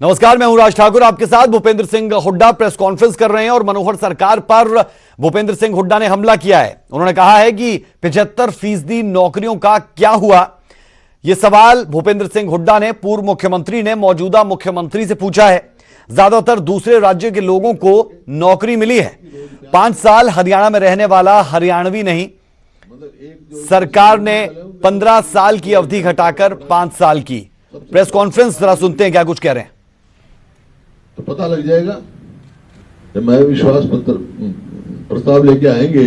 नमस्कार, मैं हूं राज ठाकुर। आपके साथ भूपेंद्र सिंह हुड्डा प्रेस कॉन्फ्रेंस कर रहे हैं और मनोहर सरकार पर भूपेंद्र सिंह हुड्डा ने हमला किया है। उन्होंने कहा है कि 75% नौकरियों का क्या हुआ। यह सवाल भूपेंद्र सिंह हुड्डा ने पूर्व मुख्यमंत्री ने मौजूदा मुख्यमंत्री से पूछा है। ज्यादातर दूसरे राज्य के लोगों को नौकरी मिली है। 5 साल हरियाणा में रहने वाला हरियाणवी नहीं, सरकार ने 15 साल की अवधि घटाकर 5 साल की। प्रेस कॉन्फ्रेंस जरा सुनते हैं क्या कुछ कह रहे हैं। तो पता लग जाएगा जब मैं विश्वास पत्र प्रस्ताव लेके आएंगे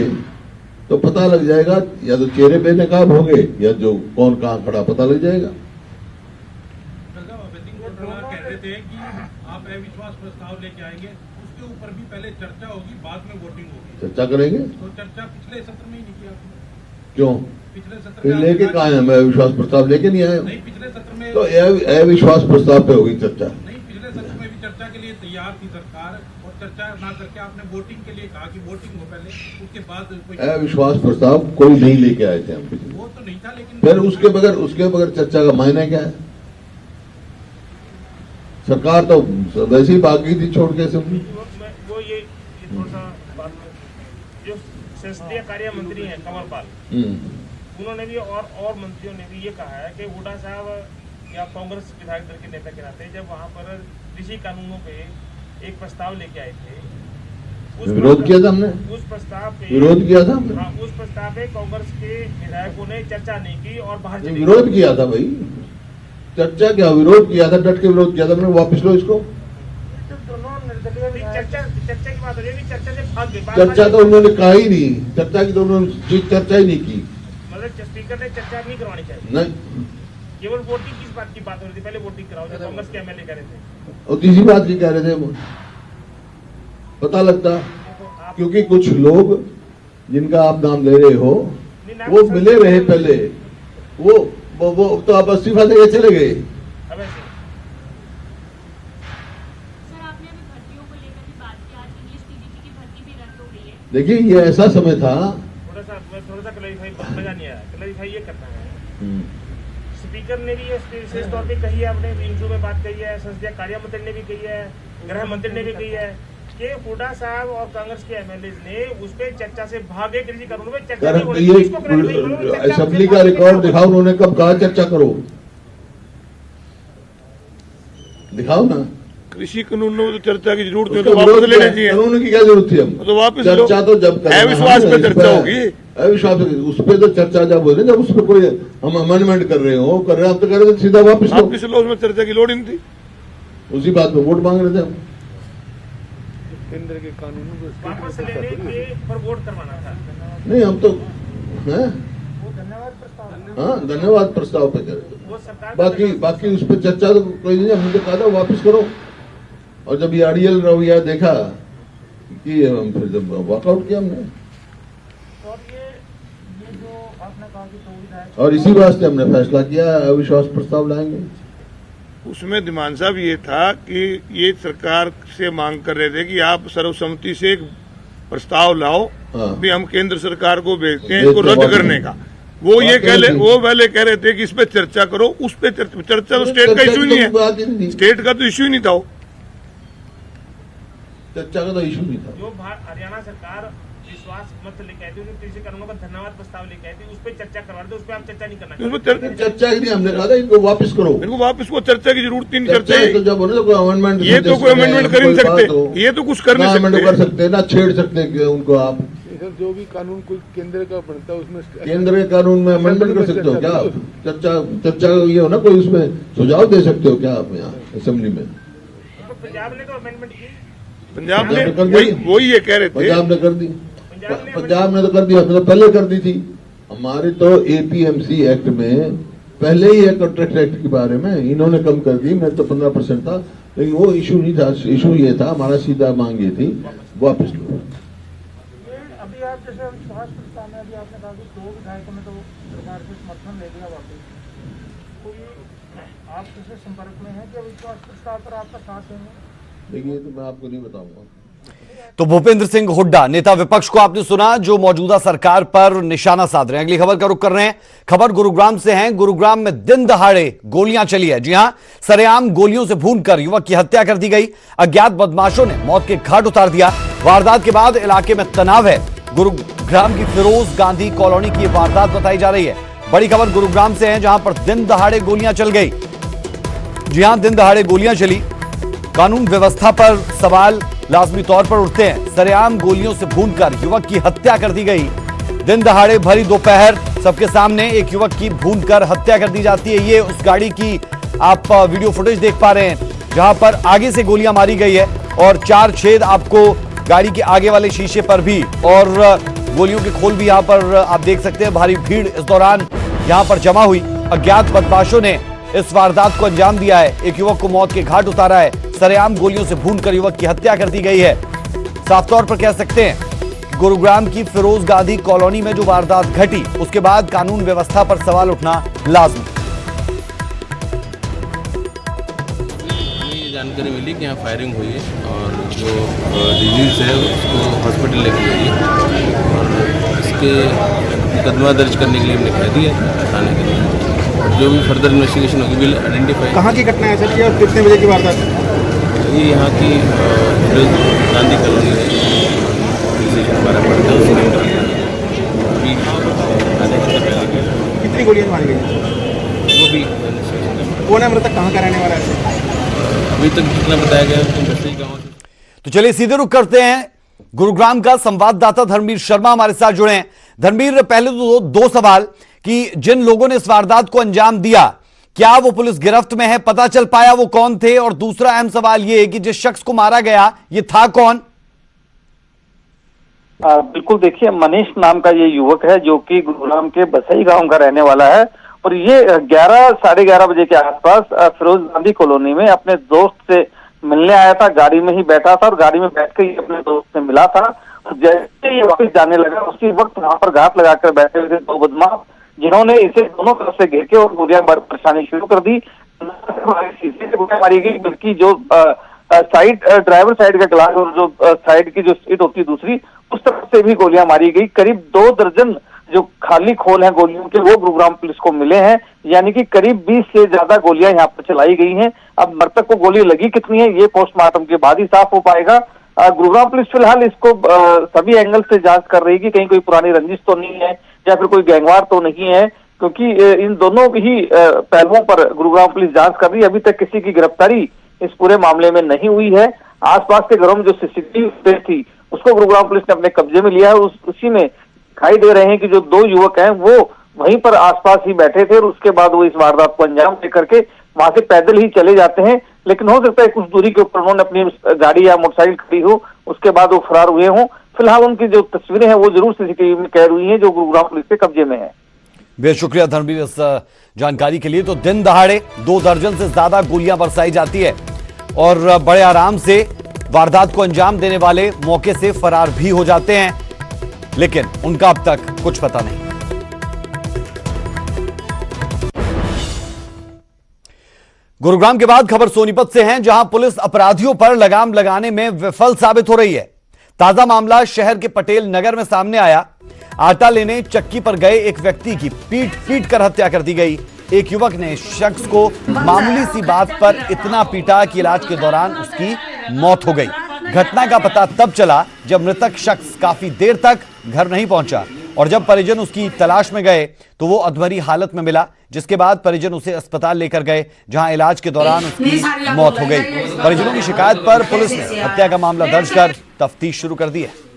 तो पता लग जाएगा, या तो चेहरे पे नकाब होंगे या जो कौन कहां खड़ा पता लग जाएगा। कह रहे थे कि आप अविश्वास प्रस्ताव लेके आएंगे, उसके ऊपर भी पहले चर्चा होगी, बाद में वोटिंग होगी। चर्चा करेंगे तो चर्चा पिछले सत्र में ही नहीं की आपने। क्यों? पिछले सत्र फिर में लेके कहा है? मैं अविश्वास प्रस्ताव लेके नहीं आया। नहीं, पिछले सत्र में तो अविश्वास प्रस्ताव पे होगी चर्चा। नहीं, पिछले सत्र में भी चर्चा के लिए तैयार थी सरकार, और चर्चा ना करके आपने वोटिंग के लिए कहा कि वोटिंग हो पहले, उसके बाद कोई अविश्वास प्रस्ताव कोई नहीं लेके आए थे हम। वो तो नहीं था, लेकिन फिर उसके बगैर चर्चा का मायने क्या है? सरकार तो वैसे ही भाग गई थी छोड़ के सब। वो ये थोड़ा सा बात में जो संसदीय कार्य मंत्री हैं कमलपाल, उन्होंने भी और मंत्रियों ने भी ये कहा है कि हुड्डा साहब या कांग्रेस विधायक दल के नेता के नाते जब वहां पर कृषि कानूनों पे एक प्रस्ताव लेके आए थे, विरोध किया था हमने। उस प्रस्ताव पे विरोध किया था हमने। हाँ, उस प्रस्ताव पे कांग्रेस के विधायकों ने चर्चा नहीं की और बाहर चले गए। विरोध किया था भाई, चर्चा क्या, विरोध किया था, डट के विरोध किया था। मैंने वापस लो इसको। चर्चा की बात हो रही, चर्चा से भाग गए। चर्चा तो उन्होंने कहा ही नहीं, चर्चा की तो उन्होंने चर्चा ही नहीं की। मतलब स्पीकर ने चर्चा नहीं करवानी चाहिए, नहीं, केवल वोटिंग किस बात की बात हो रही थी? पहले वोटिंग कराओ, जो कांग्रेस के एमएलए कह रहे थे। और तीसरी बात की कह रहे थे वो, पता लगता, क्योंकि कुछ लोग जिनका आप नाम ले रहे हो वो मिले रहे पहले, वो तो आप इस्तीफा देके चले गए। अब ऐसे देखिए, ये ऐसा समय था। थोड़ा सा क्लैरिफाई मजा नहीं आया। क्लैरिफाई ये करना है, स्पीकर ने भी ये विशेष तौर पे कही है, अपने इंटरव्यू में बात कही है, संसदीय कार्य मंत्री ने भी कही है, गृह मंत्री ने भी कही है कि हुड्डा साहब और कांग्रेस के एमएलए ने उस पर चर्चा से भागे। कृषि कानून में चर्चा नहीं हो रही। ये असेंबली का रिकॉर्ड दिखाओ, उन्होंने कब कहा चर्चा करो, दिखाओ ना। कृषि कानून में तो चर्चा की जरूरत है, तो वापस लेना चाहिए। कानून की क्या जरूरत थी? हम तो वापस चर्चा तो जब अविश्वास पे चर्चा होगी। अविश्वास उस पर तो चर्चा जब हो रही, जब उस पर कोई हम अमेंडमेंट कर रहे हो, कर रहे हैं, आप तो कह रहे थे सीधा वापस लो। वापस लो, उसमें चर्चा की लोड़ ही नहीं थी। उसी बात में वोट मांग रहे थे हम। केंद्र के कानून वापस लेने के पर वोट करवाना था। नहीं, हम तो हैं, हाँ, धन्यवाद प्रस्ताव पे करे। बाकी उस पर चर्चा तो कोई नहीं। हमने तो कहा था वापस करो, और जब ये अड़ियल रवैया देखा कि हम फिर जब वॉकआउट किया हमने। और ये जो आपने कहा कि तो विधायक, और इसी वास्ते हमने फैसला किया अविश्वास प्रस्ताव लाएंगे। उसमें दिमान साहब ये था कि ये सरकार से मांग कर रहे थे कि आप सर्वसम्मति से एक प्रस्ताव लाओ, हाँ। भी हम केंद्र सरकार को भेजते हैं इसको रद्द करने का। वो पहले कह रहे थे कि इस पे चर्चा करो, उस पे चर्चा तो स्टेट का इशू ही नहीं है। स्टेट का तो इशू ही नहीं था। चर्चा का तो इशू नहीं था। जो हरियाणा सरकार विश्वास मत लेके आई थी, कृषि कानूनों का धन्यवाद प्रस्ताव लेके आई थी, उस पर चर्चा करवा रहे थे, उस पर आप चर्चा नहीं करना चाहते। चर्चा ही नहीं, हमने कहा था इनको वापस करो। इनको वापस को चर्चा की जरूरत नहीं। चर्चा तो जब होने तो कोई अमेंडमेंट, ये तो कोई अमेंडमेंट कर ही नहीं सकते, ये तो कुछ कर नहीं सकते, कर सकते ना छेड़ सकते उनको। आप जो भी कानून कोई केंद्र का बनता है उसमें केंद्र के कानून में अमेंडमेंट कर सकते हो क्या? चर्चा ये हो ना, कोई उसमें सुझाव दे सकते हो क्या आप यहाँ असेंबली में? पंजाब ने तो अमेंडमेंट की, पंजाब ने वही ये कह रहे थे। पंजाब ने कर दी, पंजाब ने तो कर दी, हमने तो पहले कर दी थी। हमारे तो एपीएमसी एक्ट में पहले ही है, कॉन्ट्रैक्ट एक्ट के बारे में इन्होंने कम कर दी। मैं तो 15% था, लेकिन वो इशू नहीं था। इशू ये था, हमारा सीधा मांग ये थी वापस लो। अभी आप जैसे विश्वास प्रस्ताव में अभी आपने कहा कि 2 विधायकों ने तो सरकार से समर्थन ले लिया वापस, कोई आप किसी संपर्क में है कि विश्वास प्रस्ताव पर आपका साथ देंगे? देखिए, तो मैं आपको नहीं बताऊंगा। तो भूपेंद्र सिंह हुड्डा नेता विपक्ष को आपने सुना, जो मौजूदा सरकार पर निशाना साध रहे हैं। अगली खबर का रुख कर रहे हैं। खबर गुरुग्राम से है। गुरुग्राम में दिन दहाड़े गोलियां चली है। जी हां, सरेआम गोलियों से भूनकर युवक की हत्या कर दी गई। अज्ञात बदमाशों ने मौत के घाट उतार दिया। वारदात के बाद इलाके में तनाव है। गुरुग्राम की फिरोज गांधी कॉलोनी की वारदात बताई जा रही है। बड़ी खबर गुरुग्राम से है, जहां पर दिन दहाड़े गोलियां चल गई। जी हां, दिन दहाड़े गोलियां चली। कानून व्यवस्था पर सवाल लाजमी तौर पर उठते हैं। सरेआम गोलियों से भूनकर युवक की हत्या कर दी गई। दिन दहाड़े भरी दोपहर सबके सामने एक युवक की भूनकर हत्या कर दी जाती है। ये उस गाड़ी की आप वीडियो फुटेज देख पा रहे हैं, जहां पर आगे से गोलियां मारी गई है और 4 छेद आपको गाड़ी के आगे वाले शीशे पर भी, और गोलियों के खोल भी यहां पर आप देख सकते हैं। भारी भीड़ इस दौरान यहां पर जमा हुई। अज्ञात बदमाशों ने इस वारदात को अंजाम दिया है। एक युवक को मौत के घाट उतारा है। सरेआम गोलियों से भूनकर युवक की हत्या कर दी गई है। साफ तौर पर कह सकते हैं, गुरुग्राम की फिरोज गांधी कॉलोनी में जो वारदात घटी, उसके बाद कानून व्यवस्था पर सवाल उठना लाजमी। ये जानकारी मिली कि यहाँ फायरिंग हुई है और जो डिजीज है उसको हॉस्पिटल लेके गई है और इसके मुकदमा दर्ज करने के लिए हमने कह दिया थाने के लिए। जो भी फर्दर इन्वेस्टिगेशन होगी विल आइडेंटिफाई। कहाँ की घटना है सर जी और कितने बजे की वारदात है? ये यहाँ की गांधी कॉलोनी है, पुलिस स्टेशन हमारा पड़ता है उसी में अभी आने से पहले कितनी गोलियां मारी गई? वो भी कौन है मृतक, कहाँ का रहने वाला है? अभी तक जितना बताया गया है वैसे ही गाँव से। तो चलिए सीधे रुख करते हैं। गुरुग्राम का संवाददाता धर्मवीर शर्मा हमारे साथ जुड़े हैं। धर्मवीर, पहले तो दो सवाल कि जिन लोगों ने इस वारदात को अंजाम दिया, क्या वो पुलिस गिरफ्त में है, पता चल पाया वो कौन थे? और दूसरा अहम सवाल ये है कि जिस शख्स को मारा गया ये था कौन? बिल्कुल, देखिए मनीष नाम का ये युवक है जो कि गुरुग्राम के बसई गांव का रहने वाला है और ये 11-11:30 बजे के आसपास फिरोज गांधी कॉलोनी में अपने दोस्त से मिलने आया था। गाड़ी में ही बैठा था और गाड़ी में बैठ के अपने दोस्त से मिला था। जैसे ये वापस जाने लगा उसी वक्त वहां पर घात लगाकर बैठे हुए थे 2 बदमाश, जिन्होंने इसे दोनों तरफ से घेर के और गोलियां परेशानी शुरू कर दी। शीशे से गोलियां मारी गई, बल्कि जो साइड ड्राइवर साइड का ग्लास और जो साइड की जो सीट होती है दूसरी, उस तरफ से भी गोलियां मारी गई। करीब 2 दर्जन जो खाली खोल हैं गोलियों के, वो गुरुग्राम पुलिस को मिले हैं। यानी कि करीब 20 से ज्यादा गोलियां यहाँ पर चलाई गई हैं। अब मृतक को गोली लगी कितनी है ये पोस्टमार्टम के बाद ही साफ हो पाएगा। गुरुग्राम पुलिस फिलहाल इसको सभी एंगल से जांच कर रही है कि कहीं कोई पुरानी रंजिश तो नहीं है या फिर कोई गैंगवार तो नहीं है, क्योंकि इन दोनों ही पहलुओं पर गुरुग्राम पुलिस जांच कर रही है। अभी तक किसी की गिरफ्तारी इस पूरे मामले में नहीं हुई है। आसपास के घरों में जो सीसीटीवी फुटेज थी उसको गुरुग्राम पुलिस ने अपने कब्जे में लिया है। उसी में दिखाई दे रहे हैं कि जो 2 युवक हैं वो वहीं पर आसपास ही बैठे थे और उसके बाद वो इस वारदात को अंजाम दे करके वहां से पैदल ही चले जाते हैं। लेकिन हो सकता है कुछ दूरी के ऊपर उन्होंने अपनी गाड़ी या मोटरसाइकिल खड़ी हो, उसके बाद वो फरार हुए हों। फिलहाल उनकी जो तस्वीरें हैं वो जरूर सीसीटीवी में कैद हुई हैं, जो गुरुग्राम पुलिस के कब्जे में है। बेहद शुक्रिया धर्मवीर इस जानकारी के लिए। तो दिन दहाड़े 2 दर्जन से ज्यादा गोलियां बरसाई जाती है और बड़े आराम से वारदात को अंजाम देने वाले मौके से फरार भी हो जाते हैं, लेकिन उनका अब तक कुछ पता नहीं। गुरुग्राम के बाद खबर सोनीपत से है, जहां पुलिस अपराधियों पर लगाम लगाने में विफल साबित हो रही है। ताजा मामला शहर के पटेल नगर में सामने आया। आटा लेने चक्की पर गए एक व्यक्ति की पीट कर हत्या कर दी गई। एक युवक ने शख्स को मामूली सी बात पर इतना पीटा कि इलाज के दौरान उसकी मौत हो गई। घटना का पता तब चला जब मृतक शख्स काफी देर तक घर नहीं पहुंचा और जब परिजन उसकी तलाश में गए तो वो अधमरी हालत में मिला, जिसके बाद परिजन उसे अस्पताल लेकर गए, जहां इलाज के दौरान उसकी मौत हो गई। परिजनों की शिकायत पर पुलिस ने हत्या का मामला दर्ज कर तफ्तीश शुरू कर दी है।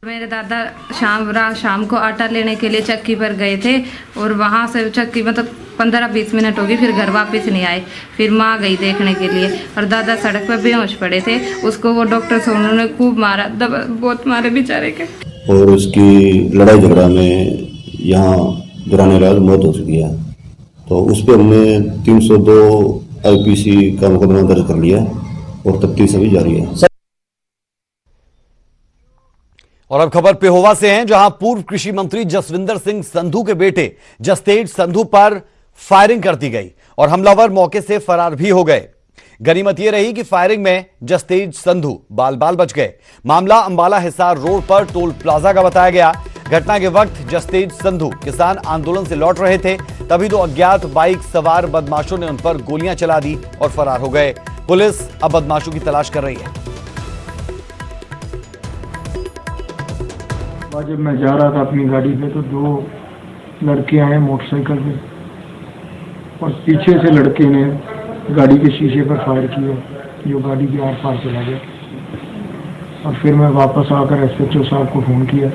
मेरे दादा शाम को आटा लेने के लिए चक्की पर गए थे और वहाँ से चक्की मतलब 15-20 मिनट हो गई, फिर घर वापस नहीं आए। फिर माँ गई देखने के लिए और दादा सड़क पर बेहोश पड़े थे। उसको वो डॉक्टर से उन्होंने खूब मारा, बहुत मारे बेचारे के। और उसकी लड़ाई झगड़ा में यहाँ दौरान इलाज मौत हो चुकी है। तो उस पर हमने 302 IPC का मुकदमा दर्ज कर लिया और तफ्तीश अभी जारी है। और अब खबर पेहोवा से हैं, जहां पूर्व कृषि मंत्री जसविंदर सिंह संधू के बेटे जसतेज संधू पर फायरिंग कर दी गई और हमलावर मौके से फरार भी हो गए। गनीमत यह रही कि फायरिंग में जसतेज संधू बाल बाल बच गए। मामला अंबाला हिसार रोड पर टोल प्लाजा का बताया गया। घटना के वक्त जसतेज संधू किसान आंदोलन से लौट रहे थे, तभी दो अज्ञात बाइक सवार बदमाशों ने उन पर गोलियां चला दी और फरार हो गए। पुलिस अब बदमाशों की तलाश कर रही है। जब मैं जा रहा था अपनी गाड़ी पे तो दो लड़के आए मोटरसाइकिल पे और पीछे से लड़के ने गाड़ी के शीशे पर फायर किया, जो गाड़ी के आर पार चला गया। और फिर मैं वापस आकर SHO साहब को फोन किया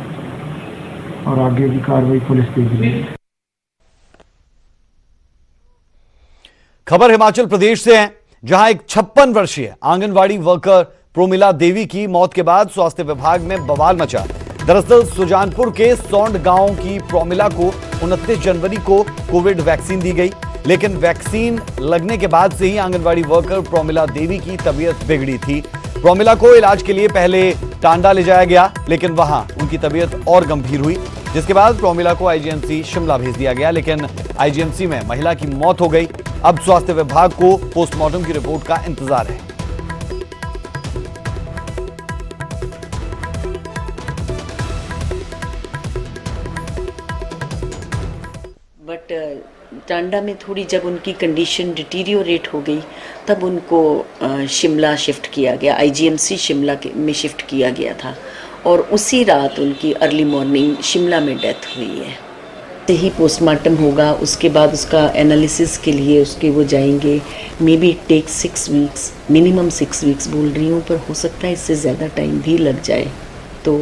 और आगे की कार्रवाई पुलिस देख रही है। खबर हिमाचल प्रदेश से है, जहां एक 56 वर्षीय आंगनवाड़ी वर्कर प्रोमिला देवी की मौत के बाद स्वास्थ्य विभाग में बवाल मचा। दरअसल सुजानपुर के सौंड गांव की प्रोमिला को 29 जनवरी को कोविड वैक्सीन दी गई, लेकिन वैक्सीन लगने के बाद से ही आंगनवाड़ी वर्कर प्रोमिला देवी की तबीयत बिगड़ी थी। प्रोमिला को इलाज के लिए पहले टांडा ले जाया गया, लेकिन वहां उनकी तबीयत और गंभीर हुई, जिसके बाद प्रोमिला को IGMC शिमला भेज दिया गया, लेकिन IGMC में महिला की मौत हो गई। अब स्वास्थ्य विभाग को पोस्टमार्टम की रिपोर्ट का इंतजार है। बट टांडा में थोड़ी जब उनकी कंडीशन डिटीरियोरेट हो गई तब उनको शिमला शिफ्ट किया गया, IGMC शिमला में शिफ्ट किया गया था और उसी रात उनकी अर्ली मॉर्निंग शिमला में डेथ हुई है। यही पोस्टमार्टम होगा, उसके बाद उसका एनालिसिस के लिए उसके वो जाएंगे। Maybe take 6 weeks, minimum 6 weeks बोल रही हूँ, पर हो सकता है इससे ज़्यादा टाइम भी लग जाए। तो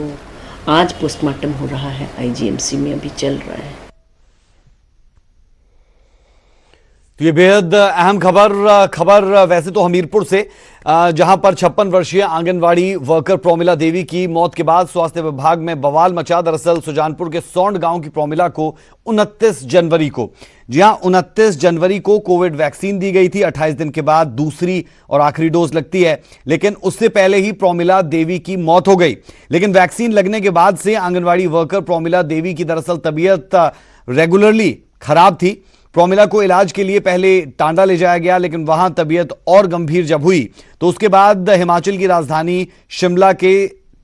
आज पोस्टमार्टम हो रहा है, IGMC में अभी चल रहा है। तो ये बेहद अहम खबर वैसे तो हमीरपुर से, जहां पर 56 वर्षीय आंगनवाड़ी वर्कर प्रोमिला देवी की मौत के बाद स्वास्थ्य विभाग में बवाल मचा। दरअसल सुजानपुर के सौंड गांव की प्रोमिला को 29 जनवरी को 29 जनवरी को कोविड वैक्सीन दी गई थी। 28 दिन के बाद दूसरी और आखिरी डोज लगती है, लेकिन उससे पहले ही प्रोमिला देवी की मौत हो गई। लेकिन वैक्सीन लगने के बाद से आंगनवाड़ी वर्कर प्रोमिला देवी की दरअसल तबीयत रेगुलरली खराब थी। प्रोमिला को इलाज के लिए पहले टांडा ले जाया गया, लेकिन वहां तबीयत और गंभीर जब हुई तो उसके बाद हिमाचल की राजधानी शिमला के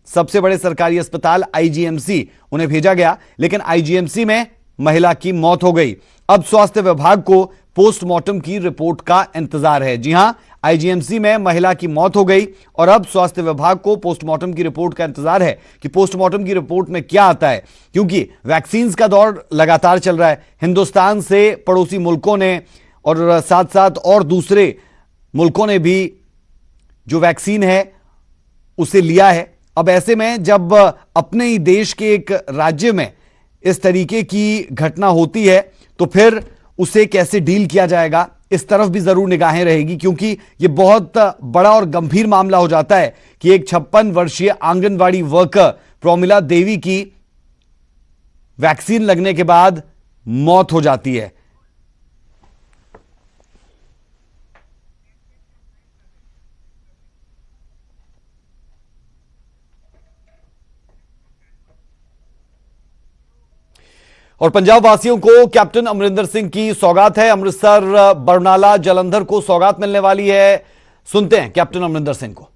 सबसे बड़े सरकारी अस्पताल IGMC उन्हें भेजा गया, लेकिन IGMC में महिला की मौत हो गई। अब स्वास्थ्य विभाग को पोस्टमार्टम की रिपोर्ट का इंतजार है। जी हां, IGMC में महिला की मौत हो गई और अब स्वास्थ्य विभाग को पोस्टमार्टम की रिपोर्ट का इंतजार है कि पोस्टमार्टम की रिपोर्ट में क्या आता है, क्योंकि वैक्सीन का दौर लगातार चल रहा है। हिंदुस्तान से पड़ोसी मुल्कों ने और साथ साथ और दूसरे मुल्कों ने भी जो वैक्सीन है उसे लिया है। अब ऐसे में जब अपने ही देश के एक राज्य में इस तरीके की घटना होती है तो फिर उसे कैसे डील किया जाएगा, इस तरफ भी जरूर निगाहें रहेगी, क्योंकि यह बहुत बड़ा और गंभीर मामला हो जाता है कि एक 56 वर्षीय आंगनवाड़ी वर्कर प्रोमिला देवी की वैक्सीन लगने के बाद मौत हो जाती है। और पंजाब वासियों को कैप्टन अमरिंदर सिंह की सौगात है। अमृतसर, बरनाला, जालंधर को सौगात मिलने वाली है। सुनते हैं कैप्टन अमरिंदर सिंह को।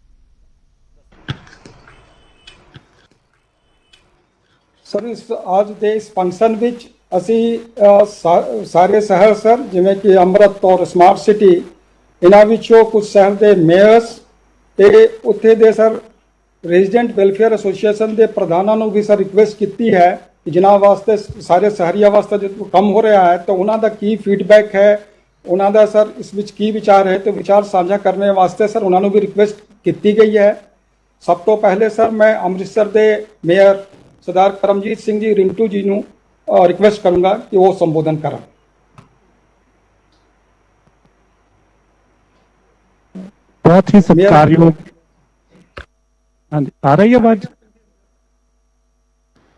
सर, आज ਦੇ ਇਸ ਫੰਕਸ਼ਨ ਵਿੱਚ ਅਸੀਂ ਸਾਰੇ ਸ਼ਹਿਰ ਸਰ, ਜਿਵੇਂ ਕਿ ਅੰਮ੍ਰਿਤ ਔਰ ਸਮਾਰਟ ਸਿਟੀ, ਇਹਨਾਂ ਵਿੱਚੋਂ ਕੁਝ ਸ਼ਹਿਰ ਦੇ ਮੇਅਰਸ ਤੇ ਉੱਥੇ ਦੇ ਸਰ ਰੈਜ਼ੀਡੈਂਟ ਵੈਲਫੇਅਰ ਐਸੋਸੀਏਸ਼ਨ ਦੇ ਪ੍ਰਧਾਨਾਂ ਨੂੰ ਵੀ ਸਰ ਰਿਕੁਐਸਟ ਕੀਤੀ ਹੈ ਕਿ ਜਿਨ੍ਹਾਂ ਵਾਸਤੇ ਸਾਰੇ ਸ਼ਹਿਰੀਆਂ ਵਾਸਤੇ ਜੋ ਕੰਮ ਹੋ ਰਿਹਾ ਹੈ ਤਾਂ ਉਹਨਾਂ ਦਾ ਕੀ ਫੀਡਬੈਕ ਹੈ, ਉਹਨਾਂ ਦਾ ਸਰ ਇਸ ਵਿੱਚ ਕੀ ਵਿਚਾਰ ਹੈ, ਤੇ ਵਿਚਾਰ ਸਾਂਝਾ ਕਰਨ ਵਾਸਤੇ ਸਰ ਉਹਨਾਂ ਨੂੰ ਵੀ ਰਿਕੁਐਸਟ ਕੀਤੀ ਗਈ ਹੈ। ਸਭ ਤੋਂ ਪਹਿਲੇ ਸਰ ਮੈਂ ਅੰਮ੍ਰਿਤਸਰ ਦੇ ਮੇਅਰ सरदार करमजीत सिंह जी रिंटू जी ਨੂੰ रिक्वेस्ट करूंगा कि वो संबोधन करें। बहुत ही सत्कारयोग, आ रही है आवाज?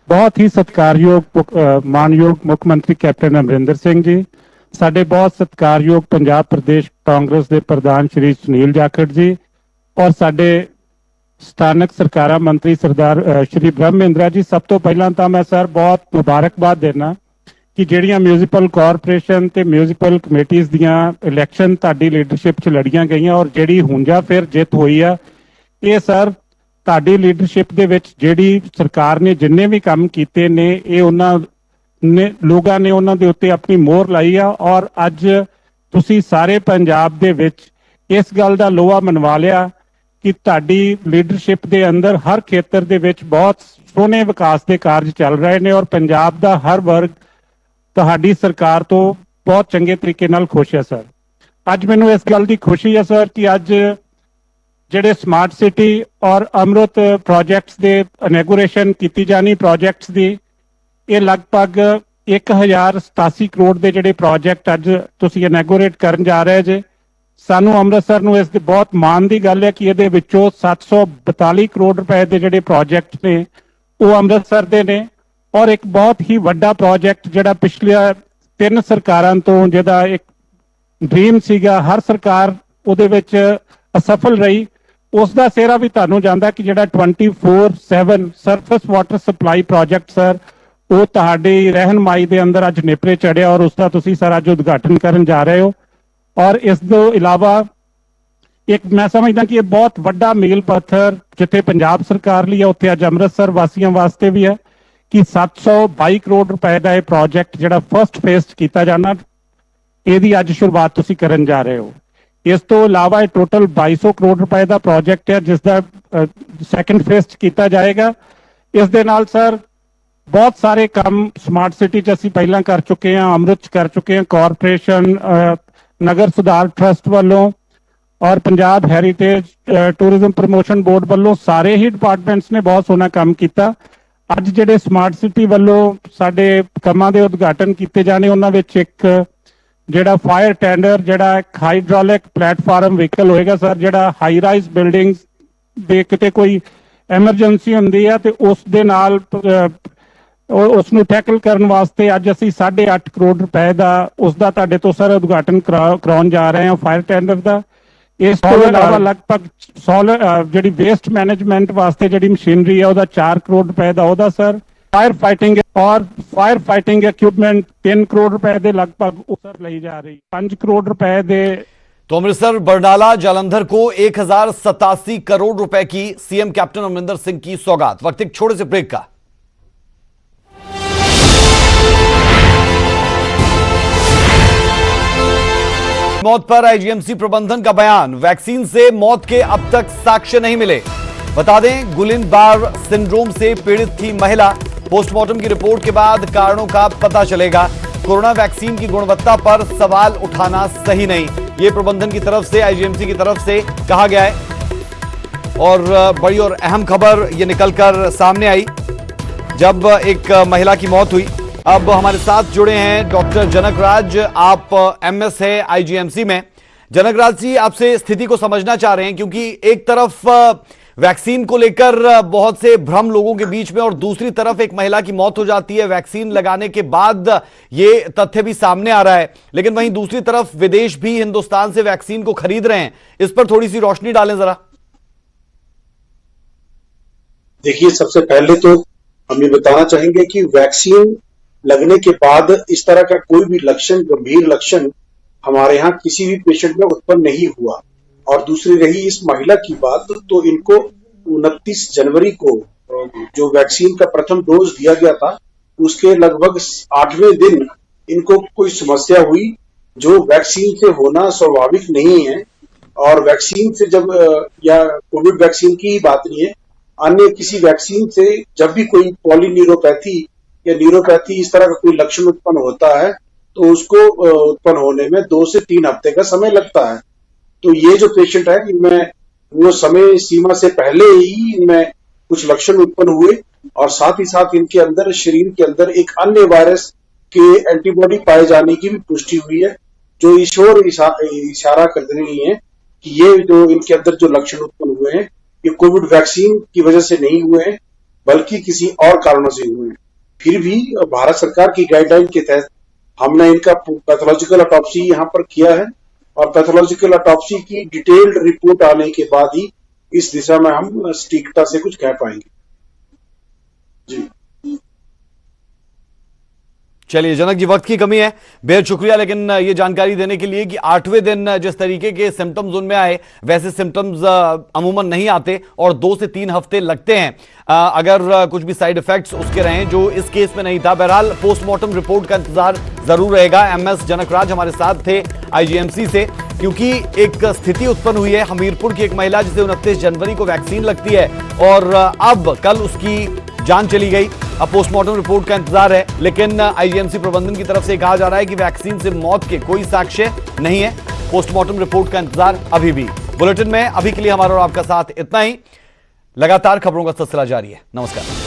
बहुत ही सत्कारयोग मानयोग मुख मंत्री कैप्टन अमरिंदर सिंह जी, साडे बहुत सत्कारयोग पंजाब प्रदेश कांग्रेस के प्रधान श्री सुनील जाखड़ जी और साडे ਸਥਾਨਕ ਸਰਕਾਰਾਂ ਮੰਤਰੀ ਸਰਦਾਰ ਸ਼੍ਰੀ ਬ੍ਰਹਮਿੰਦਰਾ ਜੀ। ਸਭ ਤੋਂ ਪਹਿਲਾਂ ਤਾਂ ਮੈਂ ਸਰ ਬਹੁਤ ਮੁਬਾਰਕਬਾਦ ਦੇਣਾ ਕਿ ਜਿਹੜੀਆਂ ਮਿਊਨਿਸਪਲ ਕਾਰਪੋਰੇਸ਼ਨ ਤੇ ਮਿਊਨਿਸਪਲ ਕਮੇਟੀਆਂ ਦੀਆਂ ਇਲੈਕਸ਼ਨ ਤੁਹਾਡੀ ਲੀਡਰਸ਼ਿਪ 'ਚ ਲੜੀਆਂ ਗਈਆਂ ਔਰ ਜਿਹੜੀ ਹੁਣ ਜਾਂ ਫਿਰ ਜਿੱਤ ਹੋਈ ਆ, ਇਹ ਸਰ ਤੁਹਾਡੀ ਲੀਡਰਸ਼ਿਪ ਦੇ ਵਿੱਚ ਜਿਹੜੀ ਸਰਕਾਰ ਨੇ ਜਿੰਨੇ ਵੀ ਕੰਮ ਕੀਤੇ ਨੇ, ਇਹ ਉਹਨਾਂ ਨੇ ਲੋਕਾਂ ਨੇ ਉਹਨਾਂ ਦੇ ਉੱਤੇ ਆਪਣੀ ਮੋਹਰ ਲਾਈ ਆ। ਔਰ ਅੱਜ ਤੁਸੀਂ ਸਾਰੇ ਪੰਜਾਬ ਦੇ ਵਿੱਚ ਇਸ ਗੱਲ ਦਾ ਲੋਹਾ ਮਨਵਾ ਲਿਆ ਕਿ ਤੁਹਾਡੀ ਲੀਡਰਸ਼ਿਪ ਦੇ ਅੰਦਰ ਹਰ ਖੇਤਰ ਦੇ ਵਿੱਚ ਬਹੁਤ ਸੋਹਣੇ ਵਿਕਾਸ ਦੇ ਕਾਰਜ ਚੱਲ ਰਹੇ ਨੇ ਔਰ ਪੰਜਾਬ ਦਾ ਹਰ ਵਰਗ ਤੁਹਾਡੀ ਸਰਕਾਰ ਤੋਂ ਬਹੁਤ ਚੰਗੇ ਤਰੀਕੇ ਨਾਲ ਖੁਸ਼ ਹੈ ਸਰ। ਅੱਜ ਮੈਨੂੰ ਇਸ ਗੱਲ ਦੀ ਖੁਸ਼ੀ ਹੈ ਸਰ ਕਿ ਅੱਜ ਜਿਹੜੇ ਸਮਾਰਟ ਸਿਟੀ ਔਰ ਅੰਮ੍ਰਿਤ ਪ੍ਰੋਜੈਕਟਸ ਦੇ ਇਨੈਗੋਰੇਸ਼ਨ ਕੀਤੀ ਜਾਣੀ ਪ੍ਰੋਜੈਕਟਸ ਦੀ, ਇਹ ਲਗਭਗ 1087 ਕਰੋੜ ਦੇ ਜਿਹੜੇ ਪ੍ਰੋਜੈਕਟ ਅੱਜ ਤੁਸੀਂ ਇਨੈਗੋਰੇਟ ਕਰਨ ਜਾ ਰਹੇ ਜੇ। ਸਾਨੂੰ ਅੰਮ੍ਰਿਤਸਰ ਨੂੰ ਇਸ ਦੇ ਬਹੁਤ ਮਾਣ ਦੀ ਗੱਲ ਹੈ ਕਿ ਇਹਦੇ ਵਿੱਚੋਂ 742 ਕਰੋੜ ਰੁਪਏ ਦੇ ਜਿਹੜੇ ਪ੍ਰੋਜੈਕਟ ਨੇ ਉਹ ਅੰਮ੍ਰਿਤਸਰ ਦੇ ਨੇ ਔਰ ਇੱਕ ਬਹੁਤ ਹੀ ਵੱਡਾ ਪ੍ਰੋਜੈਕਟ ਜਿਹੜਾ ਪਿਛਲੀਆਂ 3 ਸਰਕਾਰਾਂ ਤੋਂ ਜਿਹਦਾ ਇੱਕ ਡ੍ਰੀਮ ਸੀਗਾ, ਹਰ ਸਰਕਾਰ ਉਹਦੇ ਵਿੱਚ ਅਸਫਲ ਰਹੀ, ਉਸ ਦਾ ਸਿਹਰਾ ਵੀ ਤੁਹਾਨੂੰ ਜਾਂਦਾ ਕਿ ਜਿਹੜਾ 24/7 surface water supply project sir, ਉਹ ਤੁਹਾਡੀ ਰਹਿਨਮਾਈ ਦੇ ਅੰਦਰ ਅੱਜ ਨੇਪਰੇ ਚੜਿਆ ਔਰ ਉਸ ਦਾ ਤੁਸੀਂ ਸਰ ਅੱਜ ਉਦਘਾਟਨ ਕਰਨ ਜਾ ਰਹੇ ਹੋ। ਔਰ ਇਸ ਤੋਂ ਇਲਾਵਾ ਇੱਕ ਮੈਂ ਸਮਝਦਾ ਕਿ ਇਹ ਬਹੁਤ ਵੱਡਾ ਮੀਲ ਪੱਥਰ ਜਿੱਥੇ ਪੰਜਾਬ ਸਰਕਾਰ ਲਈ ਹੈ, ਉੱਥੇ ਅੱਜ ਅੰਮ੍ਰਿਤਸਰ ਵਾਸੀਆਂ ਵਾਸਤੇ ਵੀ ਹੈ ਕਿ 722 ਕਰੋੜ ਰੁਪਏ ਦਾ ਇਹ ਪ੍ਰੋਜੈਕਟ ਜਿਹੜਾ ਫਸਟ ਫੇਜ਼ ਕੀਤਾ ਜਾਣਾ, ਇਹਦੀ ਅੱਜ ਸ਼ੁਰੂਆਤ ਤੁਸੀਂ ਕਰਨ ਜਾ ਰਹੇ ਹੋ। ਇਸ ਤੋਂ ਇਲਾਵਾ ਇਹ ਟੋਟਲ 2200 ਕਰੋੜ ਰੁਪਏ ਦਾ ਪ੍ਰੋਜੈਕਟ ਹੈ ਜਿਸ ਦਾ ਸੈਕੰਡ ਫੇਜ਼ ਕੀਤਾ ਜਾਏਗਾ। ਇਸ ਦੇ ਨਾਲ ਸਰ ਬਹੁਤ ਸਾਰੇ ਕੰਮ ਸਮਾਰਟ ਸਿਟੀ 'ਚ ਅਸੀਂ ਪਹਿਲਾਂ ਕਰ ਚੁੱਕੇ ਹਾਂ, ਅੰਮ੍ਰਿਤ 'ਚ ਕਰ ਚੁੱਕੇ ਹਾਂ, ਕਾਰਪੋਰੇਸ਼ਨ ਨਗਰ ਸੁਧਾਰ ਟਰਸਟ ਵੱਲੋਂ ਔਰ Punjab heritage tourism promotion board ਵੱਲੋਂ ਸਾਰੇ ਹੀ ਡਿਪਾਰਟਮੈਂਟਸ ਨੇ ਬਹੁਤ ਸੋਹਣਾ ਕੰਮ ਕੀਤਾ। ਅੱਜ ਜਿਹੜੇ ਸਮਾਰਟ ਸਿਟੀ ਵੱਲੋਂ ਸਾਡੇ ਕੰਮਾਂ ਦੇ ਉਦਘਾਟਨ ਕੀਤੇ ਜਾਣੇ, ਉਹਨਾਂ ਵਿੱਚ ਇੱਕ ਜਿਹੜਾ ਫਾਇਰ ਟੈਂਡਰ, ਜਿਹੜਾ ਇੱਕ ਹਾਈਡ੍ਰੋਲਿਕ ਪਲੇਟਫਾਰਮ ਵਹੀਕਲ ਹੋਏਗਾ ਸਰ, ਜਿਹੜਾ ਹਾਈ ਰਾਈਜ਼ ਬਿਲਡਿੰਗਸ ਦੇ ਕਿਤੇ ਕੋਈ ਐਮਰਜੈਂਸੀ ਹੁੰਦੀ ਹੈ ਤੇ ਉਸ ਦੇ ਨਾਲ ਉਸ ਨੂੰ ਟੈਕਲ ਕਰਨ ਵਾਸਤੇ ਅੱਜ ਅਸੀਂ 8.5 ਕਰੋੜ ਰੁਪਏ ਦਾ ਉਸ ਦਾ ਤੁਹਾਡੇ ਤੋਂ ਸਰ ਉਦਘਾਟਨ ਕਰਾਉਣ ਜਾ ਰਹੇ ਹਾਂ ਫਾਇਰ ਟੈਂਡਰ ਦਾ। ਇਸ ਤੋਂ ਇਲਾਵਾ ਲਗਭਗ ਜਿਹੜੀ ਵੇਸਟ ਮੈਨੇਜਮੈਂਟ ਵਾਸਤੇ ਜਿਹੜੀ ਮਸ਼ੀਨਰੀ ਹੈ ਉਹਦਾ 4 ਕਰੋੜ ਰੁਪਏ ਦਾ ਉਹਦਾ sir, fire fighting equipment 3 crore रुपए दे लगभग उतर ली जा रही, 5 करोड़ रुपए दे। तो अमृतसर बरनाला जालंधर को 1087 करोड़ रुपए की सीएम कैप्टन अमरिंदर सिंह की सौगात। वक्त एक छोटे से ब्रेक का। मौत पर आईजीएमसी प्रबंधन का बयान, वैक्सीन से मौत के अब तक साक्ष्य नहीं मिले। बता दें गुलिन-बार सिंड्रोम से पीड़ित थी महिला, पोस्टमार्टम की रिपोर्ट के बाद कारणों का पता चलेगा। कोरोना वैक्सीन की गुणवत्ता पर सवाल उठाना सही नहीं, ये प्रबंधन की तरफ से, आईजीएमसी की तरफ से कहा गया है। और बड़ी और अहम खबर ये निकलकर सामने आई जब एक महिला की मौत हुई। अब हमारे साथ जुड़े हैं डॉक्टर जनक राज, आप एमएस है आईजीएमसी में। जनक राज जी, आपसे स्थिति को समझना चाह रहे हैं क्योंकि एक तरफ वैक्सीन को लेकर बहुत से भ्रम लोगों के बीच में और दूसरी तरफ एक महिला की मौत हो जाती है वैक्सीन लगाने के बाद, ये तथ्य भी सामने आ रहा है। लेकिन वहीं दूसरी तरफ विदेश भी हिंदुस्तान से वैक्सीन को खरीद रहे हैं, इस पर थोड़ी सी रोशनी डालें जरा। देखिए, सबसे पहले तो हम ये बताना चाहेंगे कि वैक्सीन लगने के बाद इस तरह का कोई भी लक्षण, गंभीर लक्षण हमारे यहाँ किसी भी पेशेंट में उत्पन्न नहीं हुआ। और दूसरी रही इस महिला की बात, तो इनको 29 जनवरी को जो वैक्सीन का प्रथम डोज दिया गया था उसके लगभग 8वें दिन इनको कोई समस्या हुई जो वैक्सीन से होना स्वाभाविक नहीं है। और वैक्सीन से जब, या कोविड वैक्सीन की ही बात नहीं है, अन्य किसी वैक्सीन से जब भी कोई पॉलीन्यूरोपैथी या न्यूरोपैथी इस तरह का कोई लक्षण उत्पन्न होता है तो उसको उत्पन्न होने में 2 से 3 हफ्ते का समय लगता है। तो ये जो पेशेंट है, इनमें वो समय सीमा से पहले ही इनमें कुछ लक्षण उत्पन्न हुए और साथ ही साथ इनके अंदर, शरीर के अंदर एक अन्य वायरस के एंटीबॉडी पाए जाने की भी पुष्टि हुई है, जो इस ओर इशारा कर रही है कि ये जो इनके अंदर जो लक्षण उत्पन्न हुए हैं ये कोविड वैक्सीन की वजह से नहीं हुए हैं बल्कि किसी और कारणों से हुए हैं। फिर भी भारत सरकार की गाइडलाइन के तहत हमने इनका पैथोलॉजिकल ऑटोप्सी यहाँ पर किया है और पैथोलॉजिकल ऑटोप्सी की डिटेल्ड रिपोर्ट आने के बाद ही इस दिशा में हम सटीकता से कुछ कह पाएंगे। जी चलिए जनक जी, वक्त की कमी है, बेहद शुक्रिया, लेकिन ये जानकारी देने के लिए कि 8वें दिन जिस तरीके के सिम्टम्स उनमें आए वैसे सिम्टम्स अमूमन नहीं आते और 2 से 3 हफ्ते लगते हैं अगर कुछ भी साइड इफेक्ट्स उसके रहें, जो इस केस में नहीं था। बहरहाल पोस्टमार्टम रिपोर्ट का इंतजार जरूर रहेगा। एमएस जनकराज हमारे साथ थे आईजीएमसी से, क्योंकि एक स्थिति उत्पन्न हुई है हमीरपुर की एक महिला जिसे 29 जनवरी को वैक्सीन लगती है और अब कल उसकी जान चली गई। अब पोस्टमार्टम रिपोर्ट का इंतजार है, लेकिन आईजीएमसी प्रबंधन की तरफ से कहा जा रहा है कि वैक्सीन से मौत के कोई साक्ष्य नहीं है। पोस्टमार्टम रिपोर्ट का इंतजार अभी भी। बुलेटिन में अभी के लिए हमारा और आपका साथ इतना ही। लगातार खबरों का सिलसिला जारी है। नमस्कार।